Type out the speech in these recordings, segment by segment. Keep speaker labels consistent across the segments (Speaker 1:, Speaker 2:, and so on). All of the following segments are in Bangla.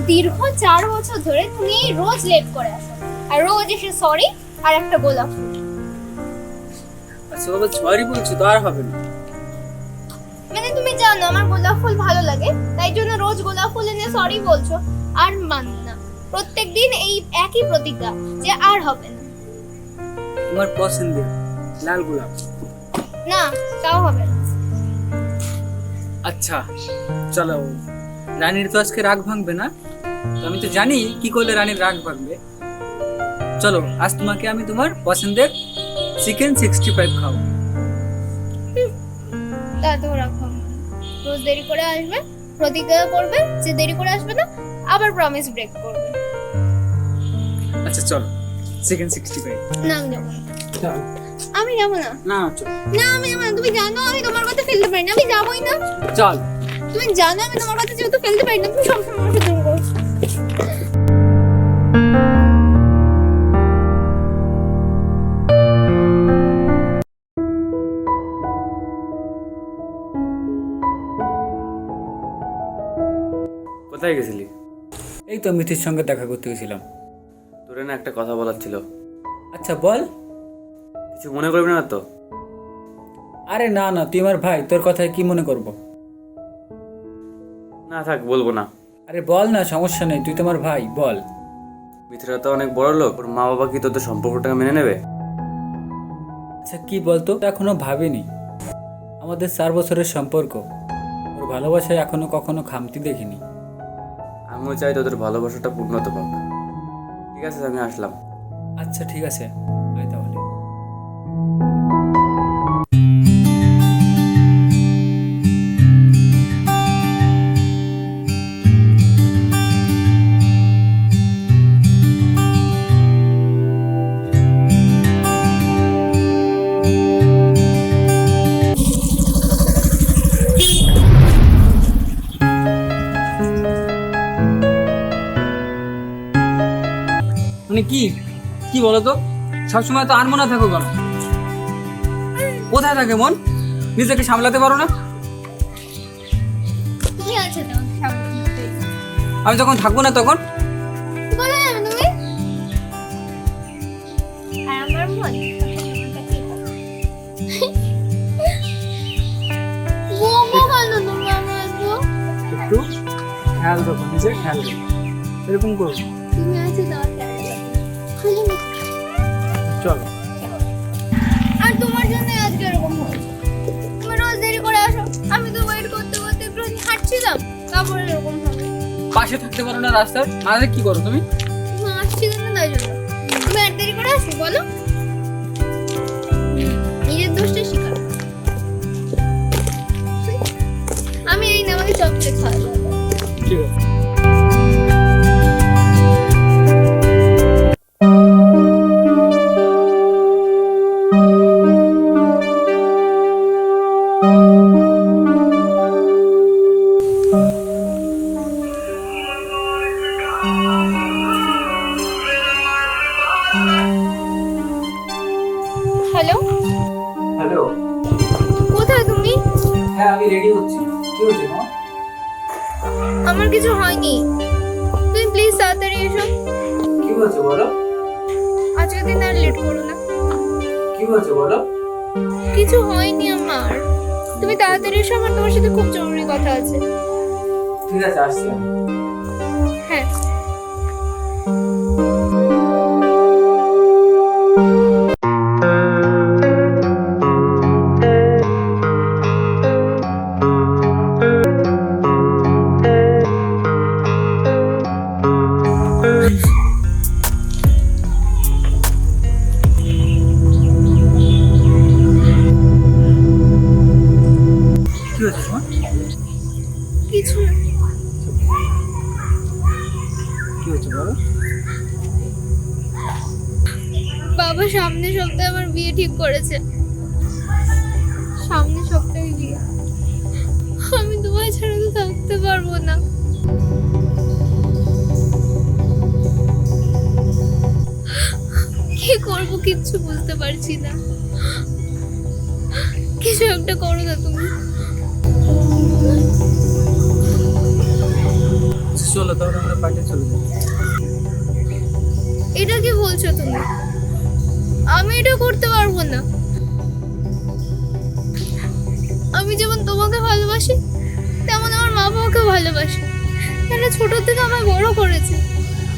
Speaker 1: দীর্ঘ 4 বছর ধরে তুমি রোজ লেট করে আসো, আর রোজ এসে সরি আর একটা গোলাপ ফুল।
Speaker 2: আচ্ছা বাবা, সরি বলছো তো আর হবে না।
Speaker 1: মানে তুমি জানো আমার গোলাপ ফুল ভালো লাগে, তাই জন্য রোজ গোলাপ ফুল এনে সরি বলছো। আর মানবো না, প্রত্যেকদিন এই একই প্রতিজ্ঞা যে আর হবে না।
Speaker 2: তোমার পছন্দের লাল গোলাপ।
Speaker 1: না, তাও হবে না।
Speaker 2: আচ্ছা চলো, রানীর তো আজকে রাগ ভাঙবে না, তো আমি তো জানি কি করলে রানীর রাগ ভাঙবে। চলো আজ তোমাকে আমি তোমার পছন্দের চিকেন 65 খাবো।
Speaker 1: তা তো রাখবো না। রোজ দেরি করে আসবে, প্রতিজ্ঞা করবে যে দেরি করে আসবে না, আবার প্রমিস ব্রেক করবে।
Speaker 2: আচ্ছা চলো, চিকেন 65।
Speaker 1: না আমি যাবো না।
Speaker 2: চলো।
Speaker 1: আমি যাবো না।
Speaker 2: না চলো।
Speaker 1: না আমি যাবো না। তুমি জানো আমি তোমার কথা ফেলতে পারি না, আমি যাবোই না।
Speaker 2: চল।
Speaker 1: তুমি জানো আমি তোমার কথা যেহেতু ফেলতে পারি না, তুমি সবসময় আমাকে জোর করছো।
Speaker 3: কোথায় গেছিলি?
Speaker 2: এই তো মিথির সঙ্গে দেখা করতে গেছিলাম।
Speaker 3: তোরে না একটা কথা বলার ছিল।
Speaker 2: আচ্ছা বল।
Speaker 3: কিছু মনে করবি না তো?
Speaker 2: আরে না না, তুই আমার ভাই, তোর কথায় কি মনে করব?
Speaker 3: না থাক, বলবো না।
Speaker 2: আরে বল না, সমস্যা নেই, তুই তোমার ভাই, বল।
Speaker 3: মিত্রা তো অনেক বড় লোক, ওর মা বাবা কি তোদের সম্পর্কটাকে মেনে নেবে?
Speaker 2: আচ্ছা কি বলতো, এখনো ভাবিনি। আমাদের 4 বছরের সম্পর্ক, ওর ভালোবাসায় এখনো কখনো খামতি দেখিনি।
Speaker 3: আমিও চাই তোদের ভালোবাসাটা পূর্ণতা পাক। ঠিক আছে, আমি আসলাম।
Speaker 2: আচ্ছা ঠিক আছে, আয় তাহলে। মানে কি কি বলো তো, সবসময় তো আনমনা থাকো কেন? কোথায় থাকে মন? নিজেকে সামলাতে পারো না?
Speaker 1: তুমি আছে তো সামনে।
Speaker 2: আমি যখন থাকবো না তখন?
Speaker 1: বলো না তুমি। আর আমার মন বোমো কেন তুমি আমার তো?
Speaker 2: একটু খেয়াল রাখো, নিজের খেয়াল রাখো, এরকম করো।
Speaker 1: তুমি আছে তো আমার খেয়াল রাখো। খালি
Speaker 2: চলো।
Speaker 1: আর তোমার জন্য আজকে এরকম হয়েছে। তুমি রোজ দেরি করে আসো, আমি তো ওয়েট করতে করতে একটু হাঁটছিলাম, তারপরে এরকম হবে।
Speaker 2: পাশে থাকতে পারো না রাস্তার, নাহলে কি করো তুমি?
Speaker 1: তুমি আসছিলে না তাই জন্য। তুমি আর দেরি করে আসো বলো। নিজের দোষটা স্বীকার করো। আমি এই না আমাকে চকলেট খাওয়া যাবে।
Speaker 2: ঠিক আছে।
Speaker 1: Hello,
Speaker 2: hello.
Speaker 1: কোথায় তুমি?
Speaker 2: হ্যাঁ আমি রেডি হচ্ছি। কি হয়েছে মা?
Speaker 1: আমার কিছু হয়নি, তুমি প্লিজ তাড়াতাড়ি এসো।
Speaker 2: কি হয়েছে বলো?
Speaker 1: আজকের দিন আর লেট করো না।
Speaker 2: কি হয়েছে বলো?
Speaker 1: কিছু হয়নি আমার, তুমি তাড়াতাড়ি এসো, আমার তোমার সাথে খুব জরুরি কথা আছে।
Speaker 2: ঠিক আছে, আসছি আমি।
Speaker 1: হ্যাঁ।
Speaker 2: কি হয়েছে মা?
Speaker 1: কিছু না।
Speaker 2: কি হয়েছে বলো?
Speaker 1: বাবা সামনের সপ্তাহে আমার বিয়ে ঠিক করেছে। সামনের সপ্তাহে বিয়ে। আমি তোমায় ছাড়া তো থাকতে পারবো না। কি করবো কিচ্ছু বুঝতে পারছি না। কিছু একটা করো না তুমি।
Speaker 2: চলো তাহলে আমরা পার্টি চলে যাই।
Speaker 1: এটা কি বলছো তুমি? আমি এটা করতে পারবো না। আমি যেমন তোমাকে ভালোবাসি তেমন আমার মা বাবাকে ভালোবাসি। তারা ছোট থেকে আমায় বড় করেছে,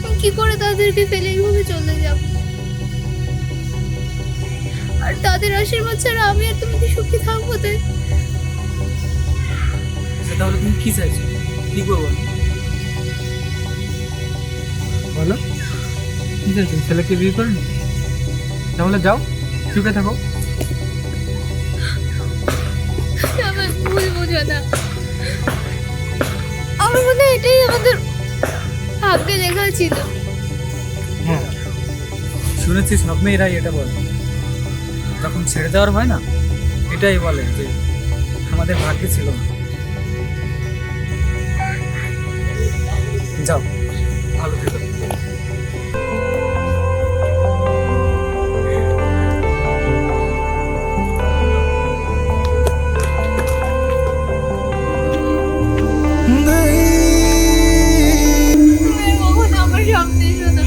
Speaker 1: আমি কি করে তাদেরকে ফেলে এইভাবে চলে যাব? আর তাদের আশীর্বাদ ছাড়া আমি আর তুমি কি সুখী থাকবো? তাই
Speaker 2: আচ্ছা, তাহলে তুমি কি চাইছো, কি করবো বলো? কি চাইছো? ছেলেকে বিয়ে করে নি? তাহলে যাও, সুখে থাকো।
Speaker 1: আমার ভুল বোঝো না। আমার মনে হয় এটাই আমাদের ভাগ্যে লেখা ছিল।
Speaker 2: হ্যাঁ, শুনেছি সব মেয়েরাই এটা বলে, যখন ছেড়ে দেওয়ার হয় না, এটাই বলে যে আমাদের ভাগ্যে ছিল না। যাও, ভালো থেকো।
Speaker 1: তুমি আর কখনো আমার সামনে এসো না।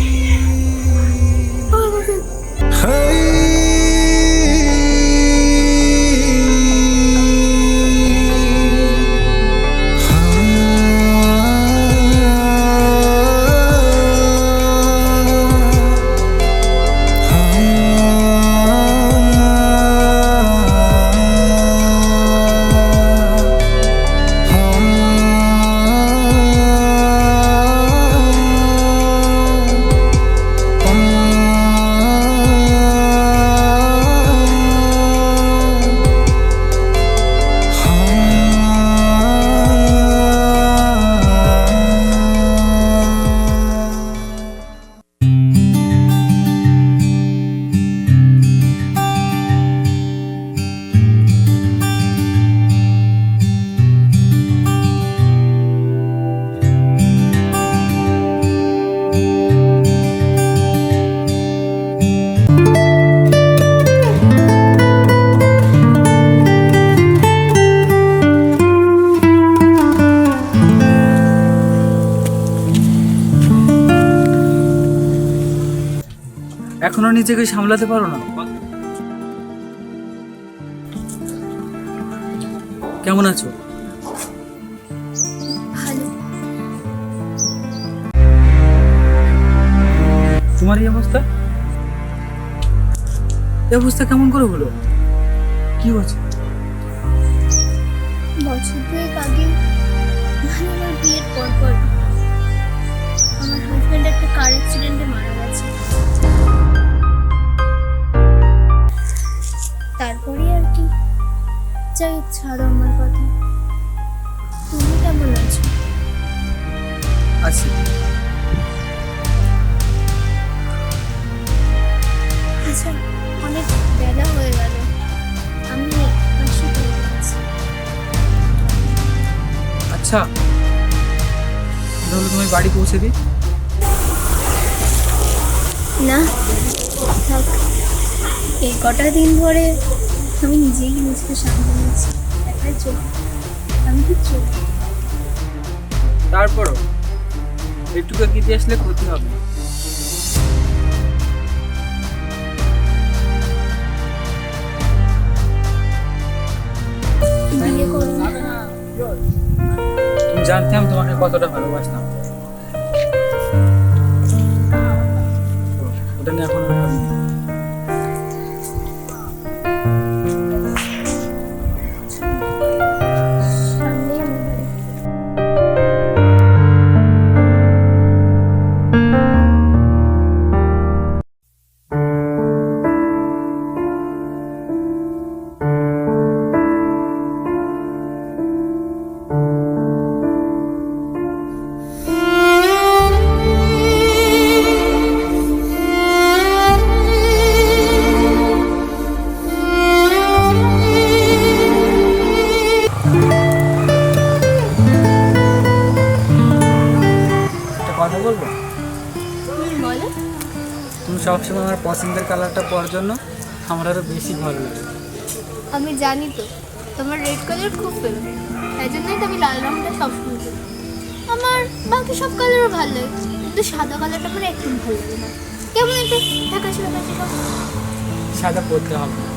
Speaker 2: এখনো নিজেকে সামলাতে পারো না? কেমন আছো?
Speaker 1: ভালো।
Speaker 2: তোমার এই অবস্থা কেমন করে হলো? কি হচ্ছে?
Speaker 1: বছর দুয়েক আগে মানে আমার বিয়ের পর আমার হাজবেন্ড একটা কার অ্যাক্সিডেন্টে মারা গেছে। তারপরে আর কি, যাই হোক, ছাড়ো আমার কথা। তুমি কেমন আছো?
Speaker 2: আছি।
Speaker 1: আচ্ছা, অনেক বেলা হয়ে গেল, আমি বাসে চলে যাচ্ছি।
Speaker 2: আচ্ছা, তাহলে তুমি বাড়ি পৌঁছে দিই।
Speaker 1: না থাক, এই কটা দিন ধরে আমি নিজেই নিজেকে সামলে নিয়েছি। একাই চলি, আমি কি চলি।
Speaker 2: তারপরও একটু গিয়ে আসলে ক্ষতি হবে।
Speaker 1: বিয়ে করবো না।
Speaker 2: তুমি জানতাম তোমাকে কতটা ভালোবাসতাম, ওটা নিয়ে এখন আমি ভাবিনি।
Speaker 1: সামনেই আমার বাড়ি।
Speaker 2: কথা বলবো?
Speaker 1: বলো।
Speaker 2: তুমি সবসময় আমার পছন্দের কালারটা পরার জন্য আমার আরো বেশি ভালো লাগে।
Speaker 1: আমি জানি তো তোমার রেড কালার খুব ফেভারিট, তাই জন্যই তো আমি লাল রঙটা সবসময় করি। আমার বাকি সব কালারও ভালো লাগে, কিন্তু সাদা কালারটা আমার একদম ভালো লাগে না। কেমন একটা ফ্যাকাশে ফ্যাকাশে সব।
Speaker 2: সাদা পরতে হবে না।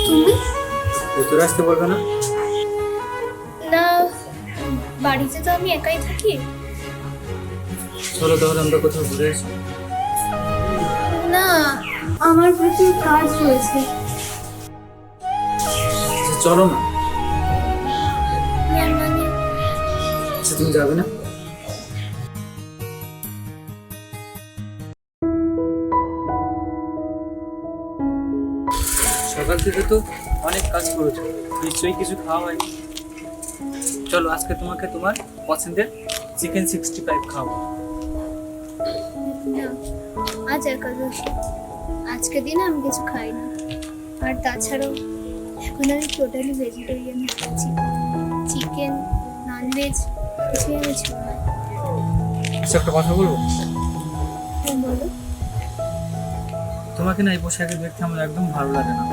Speaker 1: তুমি?
Speaker 2: ভেতরে আসতে বলবে না?
Speaker 1: না, বাড়িতে তো আমি একাই থাকি।
Speaker 2: চলো তাহলে আমরা কোথাও ঘুরে আসি।
Speaker 1: না, আমার প্রচুর কাজ রয়েছে।
Speaker 2: আচ্ছা, চলো না।
Speaker 1: মানে
Speaker 2: আচ্ছা, তুমি যাবে না? সকাল থেকে তো অনেক কাজ করেছো, নিশ্চয়ই কিছু খাওয়া হয়নি। চলো আজকে তোমাকে তোমার পছন্দের চিকেন 65 খাওয়াবো।
Speaker 1: না, আজ একাদশী, আজকে দিনে আমি কিছু খাই না। আর তাছাড়াও এখন আমি টোটালি ভেজিটেরিয়ান খাচ্ছি। চিকেন, ননভেজ কিছুই আমি ছিল না।
Speaker 2: আচ্ছা, একটা কথা বলবো?
Speaker 1: হ্যাঁ, বলো।
Speaker 2: তোমাকে না এই পোশাকে দেখতে আমার একদম ভালো লাগে না।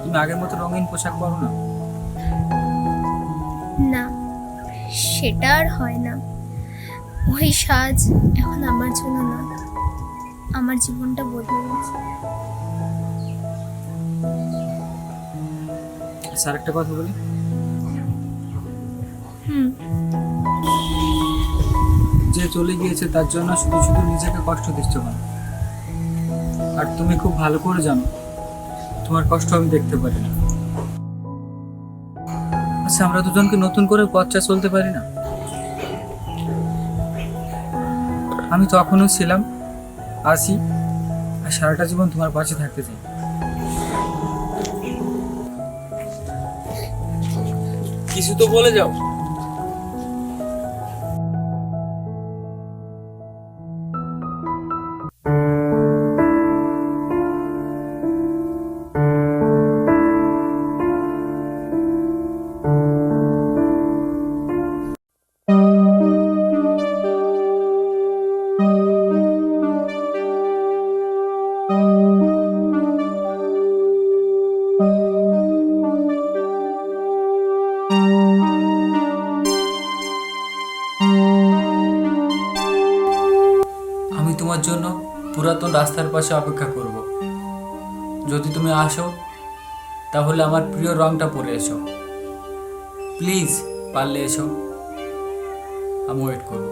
Speaker 2: তুমি আগের মতো রঙিন পোশাক পরো না।
Speaker 1: না, সেটা আর হয় না। ওই সাজ এখন আমার জন্য না, আমার জীবনটা বদলে গেছে।
Speaker 2: আচ্ছা, আরেকটা কথা বলি।
Speaker 1: হুম।
Speaker 2: যে চলে গিয়েছে তার জন্য শুধু শুধু নিজেকে কষ্ট দিচ্ছ না। আর তুমি খুব ভালো করে জানো তোমার কষ্ট আমি দেখতে পারি না। আচ্ছা, আমরা দুজনকে নতুন করে পথটা চলতে পারি না? আমি তখনও ছিলাম, আছি, আর সারাটা জীবন তোমার পাশে থাকতে চাই। কিছু তো বলে যাও। আমি তোমার জন্য পুরাতন রাস্তার পাশে অপেক্ষা করব। যদি তুমি আসো তাহলে আমার প্রিয় রংটা পরে এসো। প্লিজ, পারলে এসো, আমি ওয়েট করব।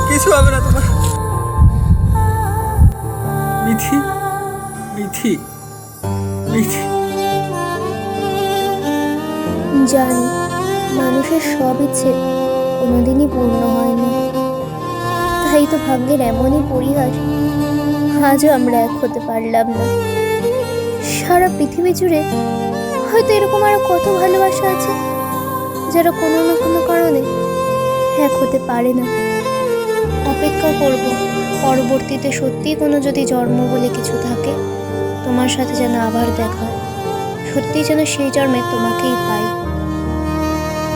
Speaker 2: কিছু হবে না তোমার। মিথি, মিথি, মিথি।
Speaker 1: জানি মানুষের সব ইচ্ছে কোনোদিনই পূর্ণ হয়নি, তাই তো ভাগ্যের এমনই পরিহাস, আজও আমরা এক হতে পারলাম না। সারা পৃথিবী জুড়ে হয়তো এরকম আরো কত ভালোবাসা আছে যারা কোনো না কোনো কারণে এক হতে পারে না। অপেক্ষা করব পরবর্তীতে সত্যিই কোনো যদি জন্ম বলে কিছু থাকে, তোমার সাথে যেন আবার দেখা হয়, সত্যিই যেন সেই জন্মে তোমাকেই পাই।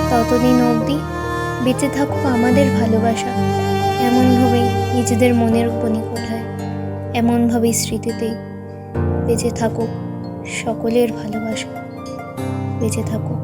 Speaker 1: ততদিন অবধি বেঁচে থাকুক আমাদের ভালোবাসা, এমনভাবেই নিজেদের মনের বনিকোঠায়, এমনভাবেই স্মৃতিতেই বেঁচে থাকুক সকলের ভালোবাসা, বেঁচে থাকুক।